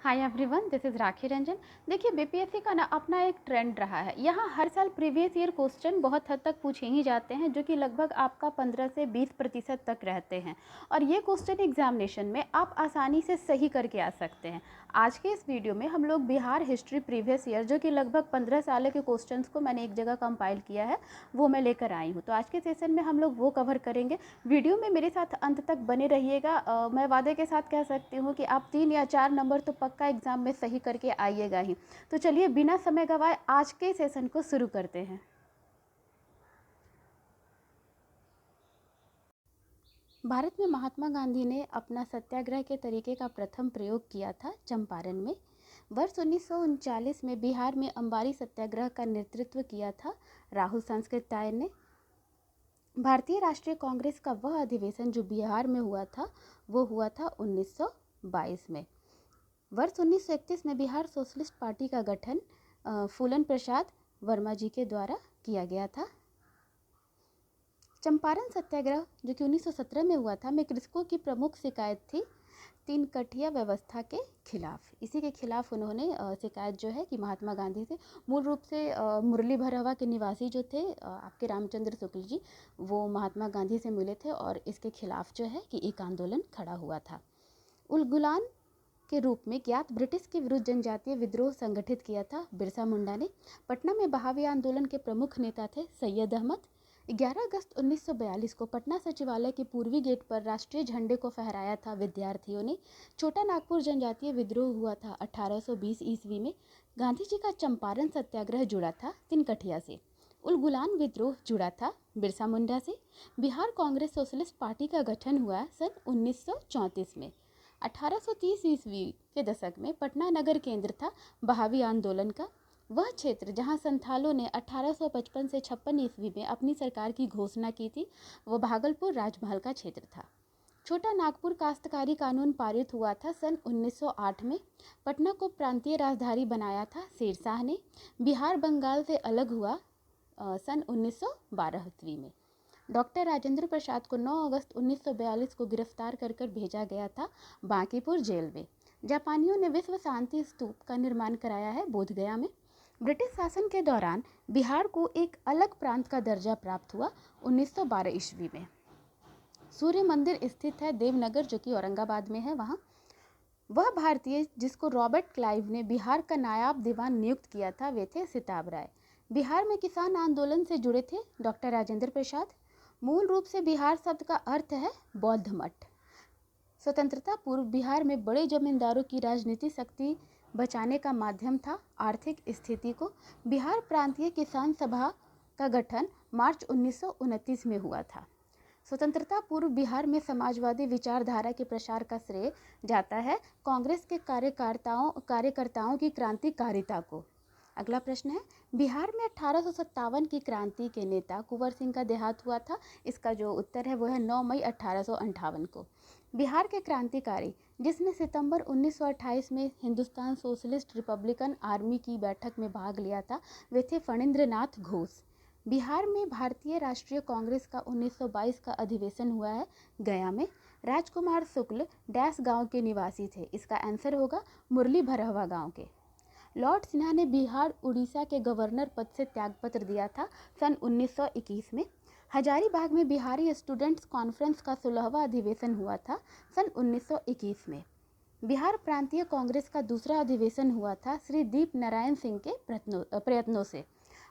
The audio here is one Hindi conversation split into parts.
हाय एवरीवन, दिस इज़ राखी रंजन। देखिए, बीपीएससी का ना अपना एक ट्रेंड रहा है। यहाँ हर साल प्रीवियस ईयर क्वेश्चन बहुत हद तक पूछे ही जाते हैं, जो कि लगभग आपका 15 से 20% तक रहते हैं। और ये क्वेश्चन एग्जामिनेशन में आप आसानी से सही करके आ सकते हैं। आज के इस वीडियो में हम लोग बिहार हिस्ट्री प्रीवियस ईयर, जो कि लगभग 15 साल के क्वेश्चन को मैंने एक जगह कंपाइल किया है, वो मैं लेकर आई हूँ। तो आज के सेशन में हम लोग वो कवर करेंगे। वीडियो में मेरे साथ अंत तक बने रहिएगा। मैं वादे के साथ कह सकती हूँ कि आप 3 या 4 नंबर तो पक्का एग्जाम में सही करके आइएगा ही। तो चलिए बिना समय गवाए आज के सेशन को शुरू करते हैं। भारत में महात्मा गांधी ने अपना सत्याग्रह के तरीके का प्रथम प्रयोग किया था चंपारण में। वर्ष 1939 में बिहार में अंबारी सत्याग्रह का नेतृत्व किया था राहुल सांकृत्यायन ने। भारतीय राष्ट्रीय कांग्रेस का वह अधिवेशन जो बिहार में हुआ था, वो हुआ था 1922 में। वर्ष 1931 में बिहार सोशलिस्ट पार्टी का गठन फूलन प्रसाद वर्मा जी के द्वारा किया गया था। चंपारण सत्याग्रह जो कि 1917 में हुआ था, में कृषकों की प्रमुख शिकायत थी तीन कठिया व्यवस्था के खिलाफ। इसी के खिलाफ उन्होंने शिकायत जो है कि महात्मा गांधी से, मूल रूप से मुरली भरवा के निवासी जो थे आपके रामचंद्र शुक्ल जी, वो महात्मा गांधी से मिले थे और इसके खिलाफ जो है कि एक आंदोलन खड़ा हुआ था। उलगुलान के रूप में ज्ञात ब्रिटिश के विरुद्ध जनजातीय विद्रोह संगठित किया था बिरसा मुंडा ने। पटना में बहावी आंदोलन के प्रमुख नेता थे सैयद अहमद। 11 अगस्त 1942 को पटना सचिवालय के पूर्वी गेट पर राष्ट्रीय झंडे को फहराया था विद्यार्थियों ने। छोटा नागपुर जनजातीय विद्रोह हुआ था 1820 ईस्वी में। गांधी जी का चंपारण सत्याग्रह जुड़ा था तिनकठिया से। उलगुलान विद्रोह जुड़ा था बिरसा मुंडा से। बिहार कांग्रेस सोशलिस्ट पार्टी का गठन हुआ सन 1934 में। 1830 ईस्वी के दशक में पटना नगर केंद्र था बहावी आंदोलन का। वह क्षेत्र जहां संथालों ने 1855 से 56 ईस्वी में अपनी सरकार की घोषणा की थी, वह भागलपुर राजमहल का क्षेत्र था। छोटा नागपुर काश्तकारी कानून पारित हुआ था सन 1908 में। पटना को प्रांतीय राजधानी बनाया था शेरशाह ने। बिहार बंगाल से अलग हुआ सन 1912 ईस्वी में। डॉक्टर राजेंद्र प्रसाद को 9 अगस्त 1942 को गिरफ्तार कर भेजा गया था बांकीपुर जेल में। जापानियों ने विश्व शांति स्तूप का निर्माण कराया है बोधगया में। ब्रिटिश शासन के दौरान बिहार को एक अलग प्रांत का दर्जा प्राप्त हुआ 1912 ईस्वी में। सूर्य मंदिर स्थित है देवनगर, जो कि औरंगाबाद में है। वहाँ वह भारतीय जिसको रॉबर्ट क्लाइव ने बिहार का नायाब दीवान नियुक्त किया था, वे थे सिताब राय। बिहार में किसान आंदोलन से जुड़े थे डॉक्टर राजेंद्र प्रसाद। मूल रूप से बिहार शब्द का अर्थ है बौद्ध मठ। स्वतंत्रता पूर्व बिहार में बड़े जमींदारों की राजनीतिक शक्ति बचाने का माध्यम था आर्थिक स्थिति को। बिहार प्रांतीय किसान सभा का गठन मार्च 1929 में हुआ था। स्वतंत्रता पूर्व बिहार में समाजवादी विचारधारा के प्रसार का श्रेय जाता है कांग्रेस के कार्यकर्ताओं की क्रांतिकारिता को। अगला प्रश्न है, बिहार में 1857 की क्रांति के नेता कुंवर सिंह का देहांत हुआ था। इसका जो उत्तर है वो है 9 मई 1858 को। बिहार के क्रांतिकारी जिसने सितंबर 1928 में हिंदुस्तान सोशलिस्ट रिपब्लिकन आर्मी की बैठक में भाग लिया था, वे थे फणींद्र नाथ घोष। बिहार में भारतीय राष्ट्रीय कांग्रेस का 1922 का अधिवेशन हुआ है गया में। राजकुमार शुक्ल डैश गांव के निवासी थे। इसका आंसर होगा मुरली भरवा गांव के। लॉर्ड सिन्हा ने बिहार उड़ीसा के गवर्नर पद से त्यागपत्र दिया था सन 1921 में। हजारीबाग में बिहारी स्टूडेंट्स कॉन्फ्रेंस का 16वां अधिवेशन हुआ था सन 1921 में। बिहार प्रांतीय कांग्रेस का दूसरा अधिवेशन हुआ था श्री दीप नारायण सिंह के प्रयत्नों से।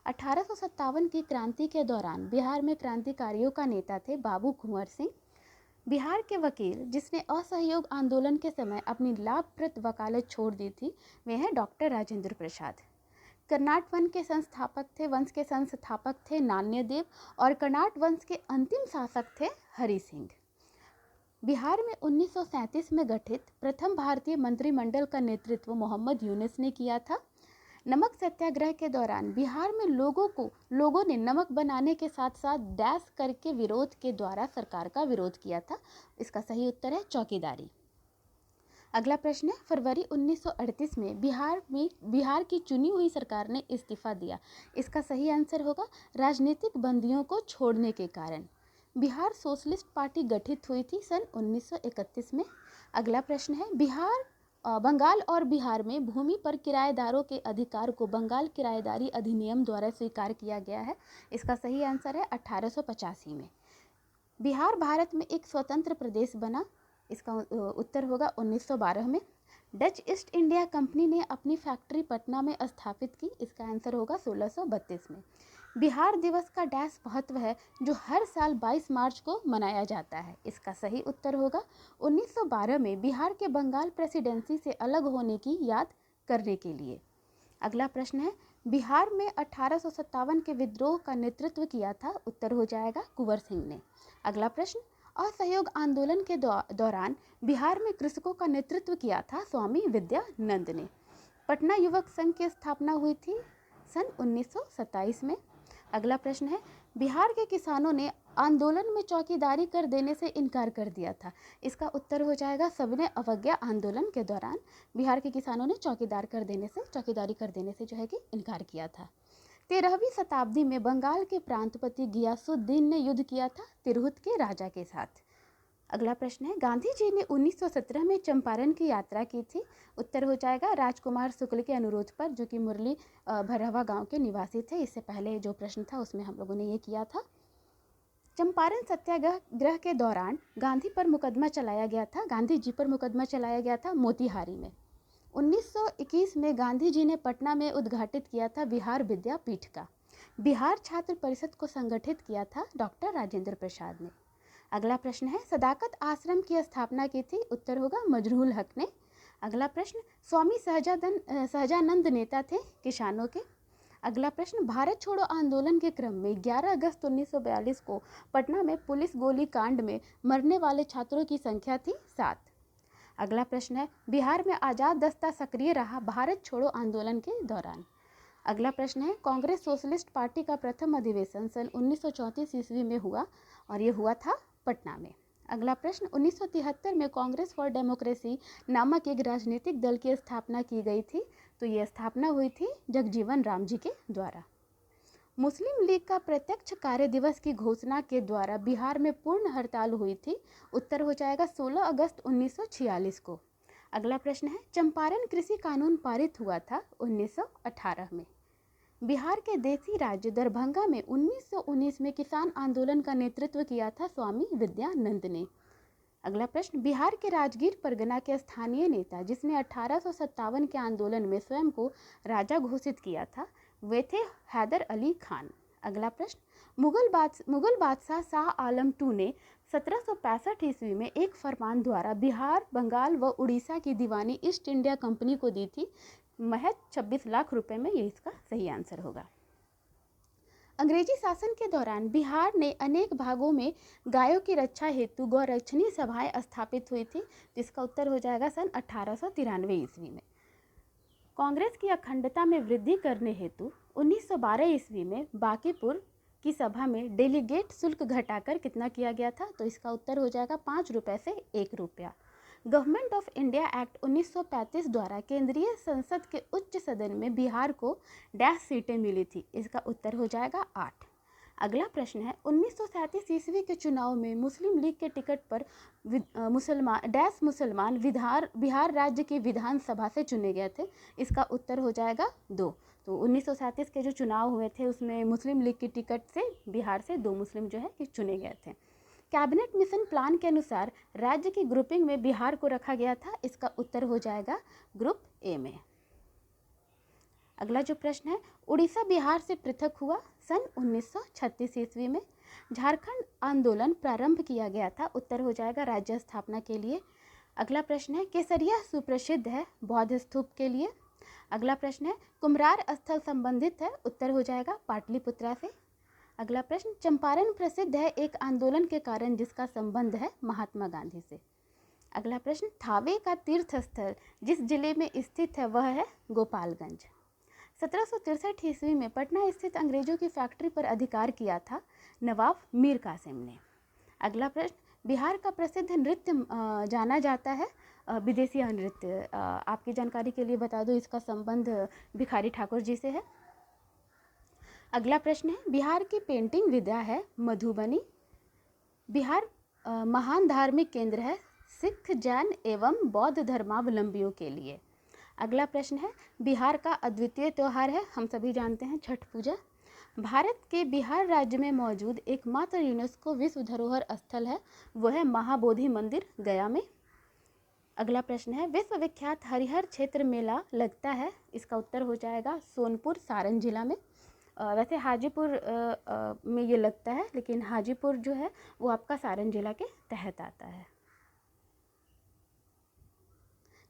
1857 की क्रांति के दौरान बिहार में क्रांतिकारियों का नेता थे बाबू कुंवर सिंह। बिहार के वकील जिसने असहयोग आंदोलन के समय अपनी लाभप्रद वकालत छोड़ दी थी, वे हैं डॉक्टर राजेंद्र प्रसाद। कर्नाट वंश के संस्थापक थे नान्यदेव और कर्नाट वंश के अंतिम शासक थे हरि सिंह। बिहार में 1937 में गठित प्रथम भारतीय मंत्रिमंडल का नेतृत्व मोहम्मद यूनुस ने किया था। नमक सत्याग्रह के दौरान बिहार में लोगों ने नमक बनाने के साथ साथ डैश करके विरोध के द्वारा सरकार का विरोध किया था। इसका सही उत्तर है चौकीदारी। अगला प्रश्न है, फरवरी 1938 में बिहार की चुनी हुई सरकार ने इस्तीफा दिया। इसका सही आंसर होगा राजनीतिक बंदियों को छोड़ने के कारण। बिहार सोशलिस्ट पार्टी गठित हुई थी सन 1931 में। अगला प्रश्न है, बिहार बंगाल और बिहार में भूमि पर किराएदारों के अधिकार को बंगाल किराएदारी अधिनियम द्वारा स्वीकार किया गया है। इसका सही आंसर है 1885 में। बिहार भारत में एक स्वतंत्र प्रदेश बना, इसका उत्तर होगा 1912 में। डच ईस्ट इंडिया कंपनी ने अपनी फैक्ट्री पटना में स्थापित की, इसका आंसर होगा 1632 में। बिहार दिवस का डैश महत्व है जो हर साल 22 मार्च को मनाया जाता है, इसका सही उत्तर होगा 1912 में बिहार के बंगाल प्रेसिडेंसी से अलग होने की याद करने के लिए। अगला प्रश्न है, बिहार में 1857 के विद्रोह का नेतृत्व किया था, उत्तर हो जाएगा कुंवर सिंह ने। अगला प्रश्न, असहयोग आंदोलन के दौरान बिहार में कृषकों का नेतृत्व किया था स्वामी विद्यानंद ने। पटना युवक संघ की स्थापना हुई थी सन 1927 में। अगला प्रश्न है, बिहार के किसानों ने आंदोलन में चौकीदारी कर देने से इनकार कर दिया था, इसका उत्तर हो जाएगा सविनय अवज्ञा आंदोलन के दौरान बिहार के किसानों ने चौकीदारी कर देने से जो है कि इनकार किया था। 13वीं शताब्दी में बंगाल के प्रांतपति गियासुद्दीन ने युद्ध किया था तिरहुत के राजा के साथ। अगला प्रश्न है, गांधी जी ने 1917 में चंपारण की यात्रा की थी, उत्तर हो जाएगा राजकुमार शुक्ल के अनुरोध पर, जो कि मुरली भरहवा गांव के निवासी थे। इससे पहले जो प्रश्न था उसमें हम लोगों ने ये किया था। चंपारण सत्याग्रह के दौरान गांधी जी पर मुकदमा चलाया गया था मोतिहारी में। 1921 में गांधी जी ने पटना में उद्घाटित किया था बिहार विद्यापीठ का। बिहार छात्र परिषद को संगठित किया था डॉक्टर राजेंद्र प्रसाद ने। अगला प्रश्न है, सदाकत आश्रम की स्थापना की थी, उत्तर होगा मजरूल हक ने। अगला प्रश्न, स्वामी सहजानंद नेता थे किसानों के। अगला प्रश्न, भारत छोड़ो आंदोलन के क्रम में 11 अगस्त 1942 को पटना में पुलिस गोली कांड में मरने वाले छात्रों की संख्या थी 7। अगला प्रश्न है, बिहार में आज़ाद दस्ता सक्रिय रहा भारत छोड़ो आंदोलन के दौरान। अगला प्रश्न है, कांग्रेस सोशलिस्ट पार्टी का प्रथम अधिवेशन सन 1934 ईस्वी में हुआ और ये हुआ था पटना में। अगला प्रश्न, 1973 में कांग्रेस फॉर डेमोक्रेसी नामक एक राजनीतिक दल की स्थापना की गई थी, तो ये स्थापना हुई थी जगजीवन राम जी के द्वारा। मुस्लिम लीग का प्रत्यक्ष कार्य दिवस की घोषणा के द्वारा बिहार में पूर्ण हड़ताल हुई थी, उत्तर हो जाएगा 16 अगस्त 1946 को। अगला प्रश्न है, चंपारण कृषि कानून पारित हुआ था 1918 में। बिहार के देसी राज्य दरभंगा में 1919 में किसान आंदोलन का नेतृत्व किया था स्वामी विद्यानंद ने। अगला प्रश्न, बिहार के राजगीर परगना के स्थानीय नेता जिसने 1857 के आंदोलन में स्वयं को राजा घोषित किया था, वे थे हैदर अली खान। अगला प्रश्न, मुगल बादशाह शाह आलम II ने 1765 ईस्वी में एक फरमान द्वारा बिहार, बंगाल व उड़ीसा की दीवानी ईस्ट इंडिया कंपनी को दी थी महज 26 लाख रुपए में, ये इसका सही आंसर होगा। अंग्रेजी शासन के दौरान बिहार ने अनेक भागों में गायों की रक्षा हेतु गौरक्षणी सभाएं स्थापित हुई थी, जिसका उत्तर हो जाएगा सन 1893 ईस्वी में। कांग्रेस की अखंडता में वृद्धि करने हेतु 1912 ईस्वी में बांकीपुर की सभा में डेलीगेट शुल्क घटाकर कितना किया गया था, तो इसका उत्तर हो जाएगा 5 रुपये से 1 रुपया। गवर्नमेंट ऑफ इंडिया एक्ट 1935 द्वारा केंद्रीय संसद के उच्च सदन में बिहार को डैश सीटें मिली थी, इसका उत्तर हो जाएगा 8। अगला प्रश्न है, 1937 ईस्वी के चुनाव में मुस्लिम लीग के टिकट पर मुसलमान बिहार राज्य की विधानसभा से चुने गए थे, इसका उत्तर हो जाएगा 2। तो 1937 के जो चुनाव हुए थे उसमें मुस्लिम लीग की टिकट से बिहार से 2 मुस्लिम जो है कि चुने गए थे। कैबिनेट मिशन प्लान के अनुसार राज्य की ग्रुपिंग में बिहार को रखा गया था, इसका उत्तर हो जाएगा ग्रुप ए में। अगला जो प्रश्न है, उड़ीसा बिहार से पृथक हुआ सन 1936 ईस्वी में। झारखंड आंदोलन प्रारंभ किया गया था, उत्तर हो जाएगा राज्य स्थापना के लिए। अगला प्रश्न है, केसरिया सुप्रसिद्ध है बौद्ध स्तूप के लिए। अगला प्रश्न है, कुम्हरार स्थल संबंधित है, उत्तर हो जाएगा पाटलिपुत्रा से। अगला प्रश्न, चंपारण प्रसिद्ध है एक आंदोलन के कारण जिसका संबंध है महात्मा गांधी से। अगला प्रश्न, थावे का तीर्थ स्थल जिस जिले में स्थित है वह है गोपालगंज। 1763 ईस्वी में पटना स्थित अंग्रेजों की फैक्ट्री पर अधिकार किया था नवाब मीर कासिम ने। अगला प्रश्न, बिहार का प्रसिद्ध नृत्य जाना जाता है विदेशी नृत्य, आपकी जानकारी के लिए बता दूं इसका संबंध भिखारी ठाकुर जी से है। अगला प्रश्न है, बिहार की पेंटिंग विधा है मधुबनी। बिहार महान धार्मिक केंद्र है सिख, जैन एवं बौद्ध धर्मावलंबियों के लिए। अगला प्रश्न है, बिहार का अद्वितीय त्यौहार है, हम सभी जानते हैं, छठ पूजा। भारत के बिहार राज्य में मौजूद एकमात्र यूनेस्को विश्व धरोहर स्थल है, वो है महाबोधि मंदिर गया में। अगला प्रश्न है, विश्व विख्यात हरिहर क्षेत्र मेला लगता है, इसका उत्तर हो जाएगा सोनपुर, सारण जिला में। वैसे हाजीपुर में ये लगता है, लेकिन हाजीपुर जो है वो आपका सारण जिला के तहत आता है।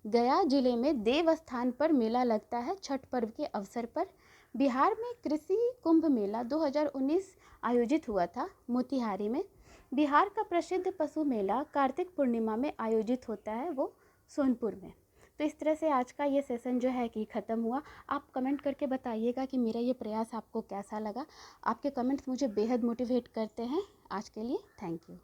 गया जिले में देव स्थान पर मेला लगता है छठ पर्व के अवसर पर। बिहार में कृषि कुंभ मेला 2019 आयोजित हुआ था मोतिहारी में। बिहार का प्रसिद्ध पशु मेला कार्तिक पूर्णिमा में आयोजित होता है, वो सोनपुर में। तो इस तरह से आज का ये सेशन जो है कि ख़त्म हुआ। आप कमेंट करके बताइएगा कि मेरा ये प्रयास आपको कैसा लगा। आपके कमेंट्स मुझे बेहद मोटिवेट करते हैं। आज के लिए थैंक यू।